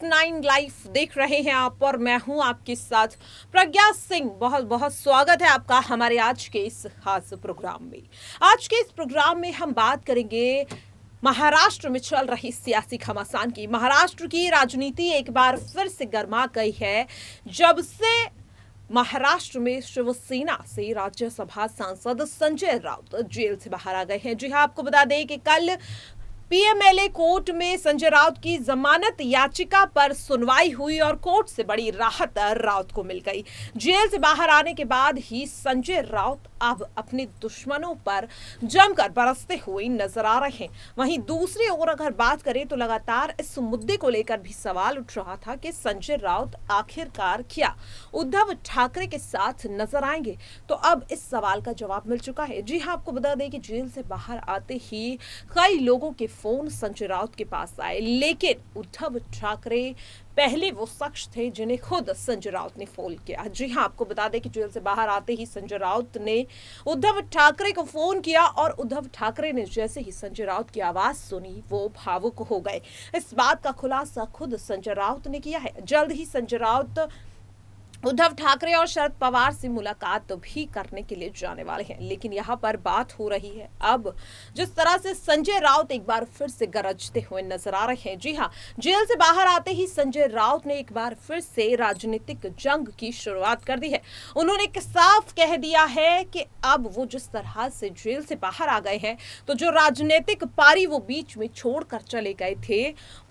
9 live देख रहे हैं आप और मैं हूं आपके साथ प्रज्ञा सिंह। बहुत बहुत स्वागत है आपका हमारे आज के इस खास प्रोग्राम में। आज के इस प्रोग्राम में हम बात करेंगे महाराष्ट्र में चल रही सियासी घमासान की। महाराष्ट्र की राजनीति एक बार फिर से गर्मा गई है जब से महाराष्ट्र में शिवसेना से राज्यसभा सांसद संजय राउत जेल से बाहर आ गए हैं। जी हां, आपको बता दें कि कल पीएमएलए कोर्ट में संजय राउत की जमानत याचिका पर सुनवाई हुई और कोर्ट से बड़ी राहत राउत को मिल गई। जेल से बाहर आने के बाद ही संजय राउत अब अपने दुश्मनों पर जमकर बरसते हुए नजर आ रहे हैं। वहीं दूसरी ओर अगर बात करें तो लगातार इस मुद्दे को लेकर भी सवाल उठ रहा था कि संजय राउत आखिरकार क्या उद्धव ठाकरे के साथ नजर आएंगे। तो अब इस सवाल का जवाब मिल चुका है। जी हां, आपको बता दें कि जेल से बाहर आते ही कई लोगों के फोन संजय राउत के पास आए, लेकिन उद्धव ठाकरे पहले वो शख्स थे जिन्हें खुद संजय राउत ने फोन किया। जी हां, आपको बता दें कि जेल से बाहर आते ही संजय राउत ने उद्धव ठाकरे को फोन किया और उद्धव ठाकरे ने जैसे ही संजय राउत की आवाज सुनी वो भावुक हो गए। इस बात का खुलासा खुद संजय राउत ने किया है। जल्द ही संजय राउत उद्धव ठाकरे और शरद पवार से मुलाकात भी करने के लिए जाने वाले हैं। लेकिन यहाँ पर बात हो रही है अब जिस तरह से संजय राउत एक बार फिर से गरजते हुए नजर आ रहे हैं। जी हाँ, जेल से बाहर आते ही संजय राउत ने एक बार फिर से राजनीतिक जंग की शुरुआत कर दी है। उन्होंने साफ कह दिया है कि अब वो जिस तरह से जेल से बाहर आ गए हैं तो जो राजनीतिक पारी वो बीच में छोड़कर चले गए थे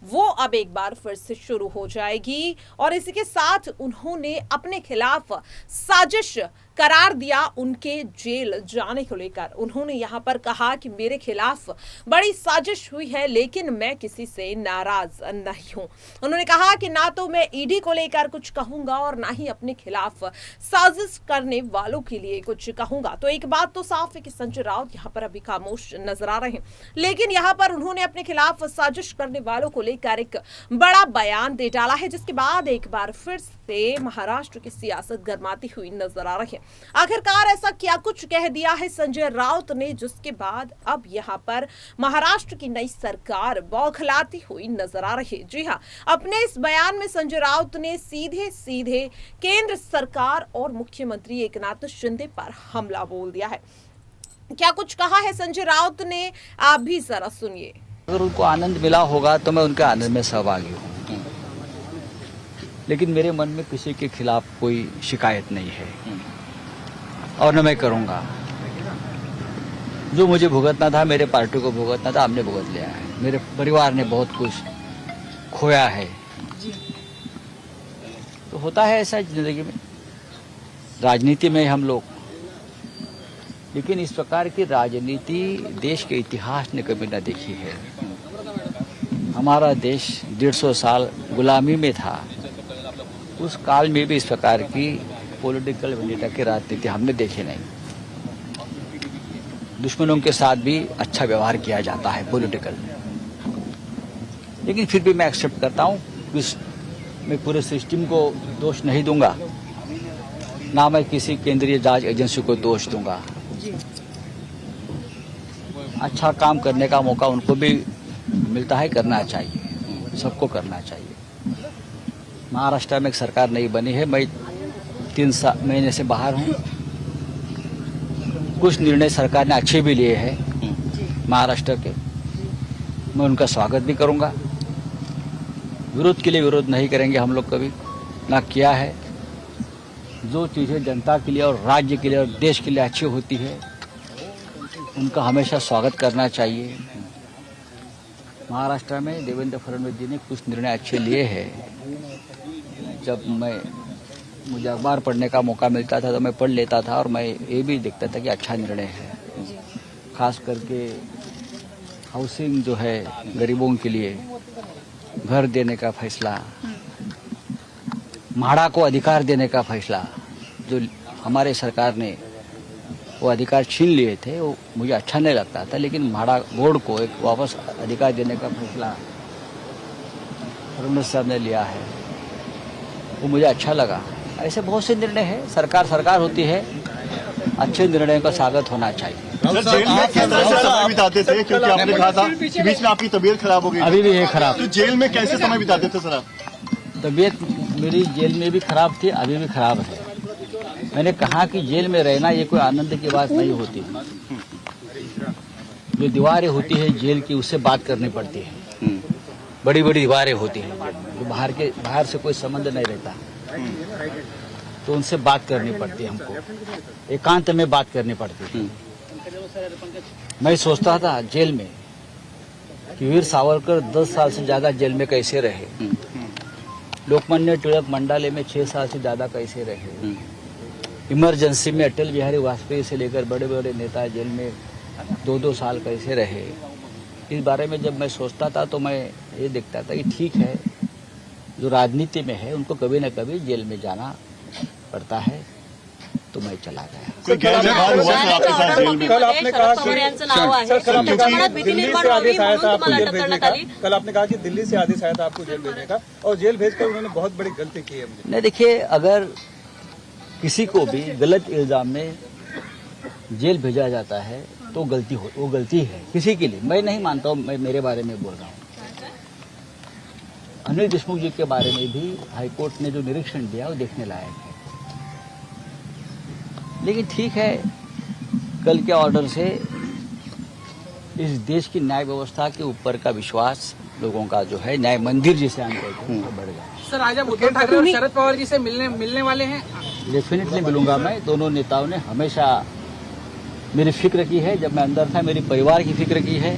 वो अब एक बार फिर से शुरू हो जाएगी। और इसी के साथ उन्होंने अपने खिलाफ साजिश करार दिया उनके जेल जाने को लेकर। उन्होंने यहां पर कहा कि मेरे खिलाफ बड़ी साजिश हुई है लेकिन मैं किसी से नाराज नहीं हूं। उन्होंने कहा कि ना तो मैं ईडी को लेकर कुछ कहूंगा और ना ही अपने खिलाफ साजिश करने वालों के लिए कुछ कहूंगा। तो एक बात तो साफ है कि संजय राउत यहां पर अभी खामोश नजर आ रहे हैं, लेकिन यहां पर उन्होंने अपने खिलाफ साजिश करने वालों को लेकर एक बड़ा बयान दे डाला है, जिसके बाद एक बार फिर से महाराष्ट्र की सियासत गर्माती हुई नजर आ रही है। आखिरकार ऐसा क्या कुछ कह दिया है संजय राउत ने जिसके बाद अब यहां पर महाराष्ट्र की नई सरकार बौखलाती हुई नजर आ रही है। जी हां, अपने इस बयान में संजय राउत ने सीधे सीधे केंद्र सरकार और मुख्यमंत्री एकनाथ शिंदे पर हमला बोल दिया है। क्या कुछ कहा है संजय राउत ने, आप भी जरा सुनिए। अगर उनको आनंद मिला होगा तो मैं उनके आनंद में सहभागी हूँ, लेकिन मेरे मन में किसी के खिलाफ कोई शिकायत नहीं है और न मैं करूँगा। जो मुझे भुगतना था, मेरे पार्टी को भुगतना था, हमने भुगत लिया है। मेरे परिवार ने बहुत कुछ खोया है। तो होता है ऐसा जिंदगी में, राजनीति में हम लोग, लेकिन इस प्रकार की राजनीति देश के इतिहास ने कभी न देखी है। हमारा देश 150 साल गुलामी में था, उस काल में भी इस प्रकार की पॉलिटिकल वेंडेटा की राजनीति हमने देखी नहीं। दुश्मनों के साथ भी अच्छा व्यवहार किया जाता है पॉलिटिकल, लेकिन फिर भी मैं एक्सेप्ट करता हूँ। मैं पूरे सिस्टम को दोष नहीं दूंगा, ना मैं किसी केंद्रीय जांच एजेंसी को दोष दूंगा। अच्छा काम करने का मौका उनको भी मिलता है, करना चाहिए, सबको करना चाहिए। महाराष्ट्र में एक सरकार नहीं बनी है, मैं 3 महीने से बाहर हूँ। कुछ निर्णय सरकार ने अच्छे भी लिए हैं महाराष्ट्र के, मैं उनका स्वागत भी करूँगा। विरोध के लिए विरोध नहीं करेंगे हम लोग, कभी ना किया है। जो चीज़ें जनता के लिए और राज्य के लिए और देश के लिए अच्छी होती है उनका हमेशा स्वागत करना चाहिए। महाराष्ट्र में देवेंद्र फडणवीस जी ने कुछ निर्णय अच्छे लिए हैं। जब मुझे अखबार पढ़ने का मौका मिलता था तो मैं पढ़ लेता था और मैं ये भी देखता था कि अच्छा निर्णय है। खास करके हाउसिंग जो है, गरीबों के लिए घर देने का फैसला, म्हाडा को अधिकार देने का फैसला, जो हमारे सरकार ने वो अधिकार छीन लिए थे, वो मुझे अच्छा नहीं लगता था। लेकिन म्हाडा बोर्ड को एक वापस अधिकार देने का फैसला फडणवीस साहब ने लिया है, वो मुझे अच्छा लगा। ऐसे बहुत से निर्णय हैं, सरकार होती है, अच्छे निर्णयों का स्वागत होना चाहिए। जेल में किस तरह से समय बिताते थे, क्योंकि आपने कहा था कि बीच में आपकी तबीयत खराब हो गई, अभी भी है खराब। तो जेल में कैसे समय बिताते थे सर आप? तबीयत मेरी जेल में भी खराब थी, अभी भी खराब है। मैंने कहा कि जेल में रहना ये कोई आनंद की बात नहीं होती। जो दीवारें होती है जेल की, उससे बात करनी पड़ती है। बड़ी बड़ी दीवारें होती हैं जो बाहर से कोई संबंध नहीं रहता, तो उनसे बात करनी पड़ती है हमको, एकांत में बात करनी पड़ती है। मैं सोचता था जेल में कि वीर सावरकर 10 साल से ज्यादा जेल में कैसे रहे, लोकमान्य तिलक मंडाले में 6 साल से ज्यादा कैसे रहे, इमरजेंसी में अटल बिहारी वाजपेयी से लेकर बड़े बड़े नेता जेल में 2-2 साल कैसे रहे। इस बारे में जब मैं सोचता था तो मैं ये देखता था कि ठीक है, जो राजनीति में है उनको कभी न कभी जेल में जाना पड़ता है, तो मैं चला गया। कोई गैर व्यवहार हुआ सर आपके साथ जेल में? कल आपने कहा कि दिल्ली से आदेश आया था आपको जेल भेजने का। कल आपने कहा कि दिल्ली से आदेश आया था आपको जेल भेजने का, और जेल भेजकर उन्होंने बहुत बड़ी गलती की है। नहीं, देखिए, अगर किसी को भी गलत इल्जाम में जेल भेजा जाता है तो वो गलती है किसी के लिए। मैं नहीं मानता हूँ, मैं मेरे बारे में बोल रहा हूँ। अनिल देशमुख जी के बारे में भी हाईकोर्ट ने जो निरीक्षण दिया वो देखने लायक है। लेकिन ठीक है, कल के ऑर्डर से इस देश की न्याय व्यवस्था के ऊपर का विश्वास लोगों का जो है, न्याय मंदिर जिसे हम कहते हैं, वो बढ़ गया। सर, आज आप उद्धव ठाकरे और शरद पवार जी से मिलने वाले हैं? डेफिनेटली मिलूंगा मैं। दोनों नेताओं ने हमेशा मेरी फिक्र की है, जब मैं अंदर था मेरी परिवार की फिक्र की है,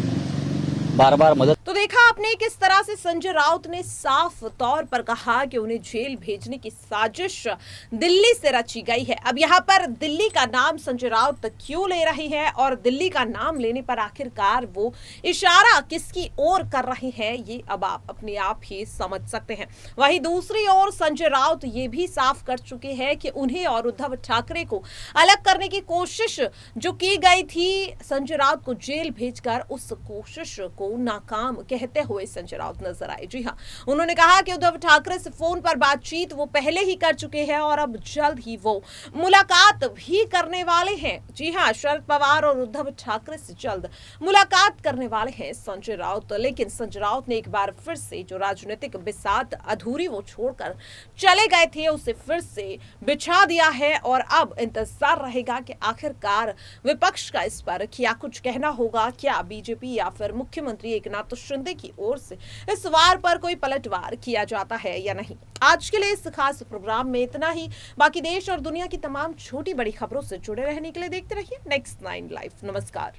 बार बार मदद। तो देखा आपने किस तरह से संजय राउत ने साफ तौर पर कहा कि उन्हें जेल भेजने की साजिश दिल्ली से रची गई है। अब यहाँ पर दिल्ली का नाम संजय राउत क्यों ले रही है और दिल्ली का नाम लेने पर आखिरकार वो इशारा किसकी ओर कर रही है, ये अब आप अपने आप ही समझ सकते हैं। वहीं दूसरी ओर संजय राउत ये भी साफ कर चुके हैं कि उन्हें और उद्धव ठाकरे को अलग करने की कोशिश जो की गई थी, संजय राउत को जेल भेजकर उस कोशिश को नाकाम कहते हुए संजय राउत नजर आए। जी हाँ, उन्होंने कहा कि उद्धव ठाकरे से फोन पर बातचीत वो पहले ही कर चुके हैं और अब जल्द ही वो मुलाकात भी करने वाले हैं। जी हाँ, शरद पवार और उद्धव ठाकरे से जल्द मुलाकात करने वाले हैं संजय राउत। लेकिन संजय राउत ने एक बार फिर से जो राजनीतिक बिसात अधूरी वो छोड़कर चले गए थे, उसे फिर से बिछा दिया है और अब इंतजार रहेगा कि आखिरकार विपक्ष का इस पर क्या कुछ कहना होगा। क्या बीजेपी या फिर मुख्यमंत्री एकनाथ शिंदे की ओर से इस वार पर कोई पलटवार किया जाता है या नहीं। आज के लिए इस खास प्रोग्राम में इतना ही। बाकी देश और दुनिया की तमाम छोटी बड़ी खबरों से जुड़े रहने के लिए देखते रहिए Next 9 लाइव। नमस्कार।